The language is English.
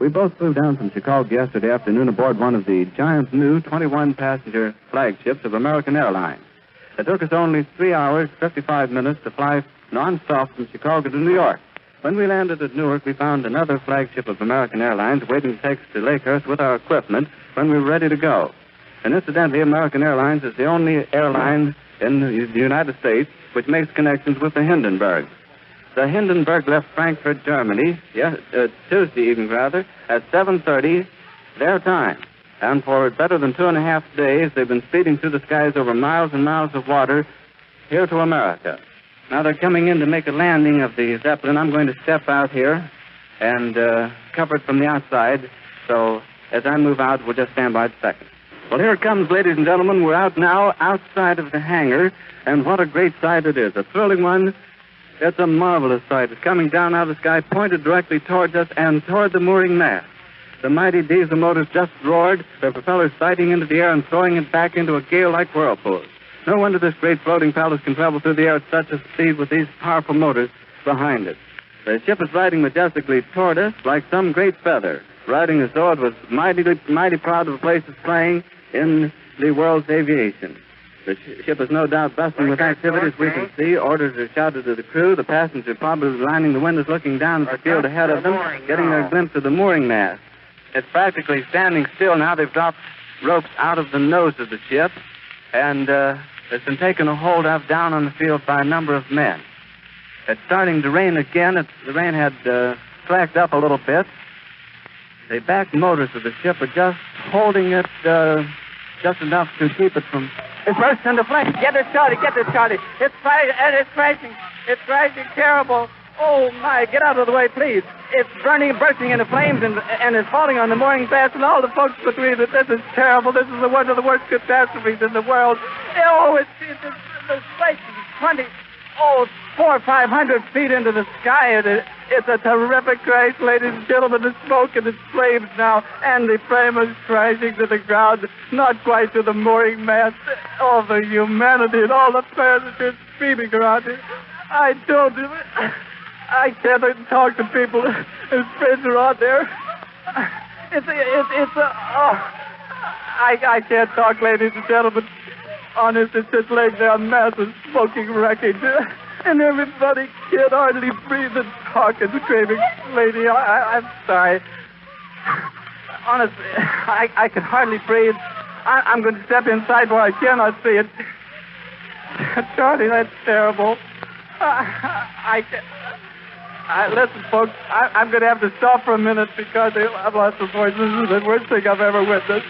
We both flew down from Chicago yesterday afternoon aboard one of the giant new 21-passenger flagships of American Airlines. It took us only 3 hours, 55 minutes to fly non-stop from Chicago to New York. When we landed at Newark, we found another flagship of American Airlines waiting to take us to Lakehurst with our equipment when we were ready to go. And incidentally, American Airlines is the only airline in the United States which makes connections with the Hindenburg. The Hindenburg left Frankfurt, Germany, Tuesday evening, rather, at 7:30 their time. And for better than 2.5 days, they've been speeding through the skies over miles and miles of water here to America. Now they're coming in to make a landing of the Zeppelin. I'm going to step out here and cover it from the outside. So as I move out, we'll just stand by a second. Well, here it comes, ladies and gentlemen. We're out now outside of the hangar, and what a great sight it is. A thrilling one. It's a marvelous sight. It's coming down out of the sky, pointed directly towards us and toward the mooring mast. The mighty diesel motors just roared, their propellers sighting into the air and throwing it back into a gale-like whirlpool. No wonder this great floating palace can travel through the air at such a speed with these powerful motors behind it. The ship is riding majestically toward us like some great feather, riding as though it was mighty proud of the place it's playing in the world's aviation. The ship is no doubt bustling with activity, as we can see. Orders are shouted to the crew. The passengers are probably lining the windows, looking down at the field ahead of them, getting their glimpse of the mooring mast. It's practically standing still now. They've dropped ropes out of the nose of the ship, and it's been taken a hold of down on the field by a number of men. It's starting to rain again. The rain had slacked up a little bit. The back motors of the ship are just holding it just enough to keep it from... It burst into flames. Get it started. It's crashing. It's crashing terrible. Oh, my, get out of the way, please. It's bursting into flames and it's falling on the mooring mast and all the folks between it. This is terrible. This is one of the worst catastrophes in the world. Oh, it's the place is 400 or 500 feet into the sky. It's a terrific crash, ladies and gentlemen. The smoke and the flames now, and the frame is crashing to the ground, not quite to the mooring mast. All the humanity and all the passengers screaming around it. I can't talk to people whose friends are out there. I can't talk, ladies and gentlemen. Honest, it's just laying there, massive smoking wreckage. And everybody can't hardly breathe and talk and screaming. Lady, I'm sorry. Honestly, I can hardly breathe. I'm going to step inside where I cannot see it. Charlie, that's terrible. Listen, folks, I'm going to have to stop for a minute because I've lost the voice. This is the worst thing I've ever witnessed.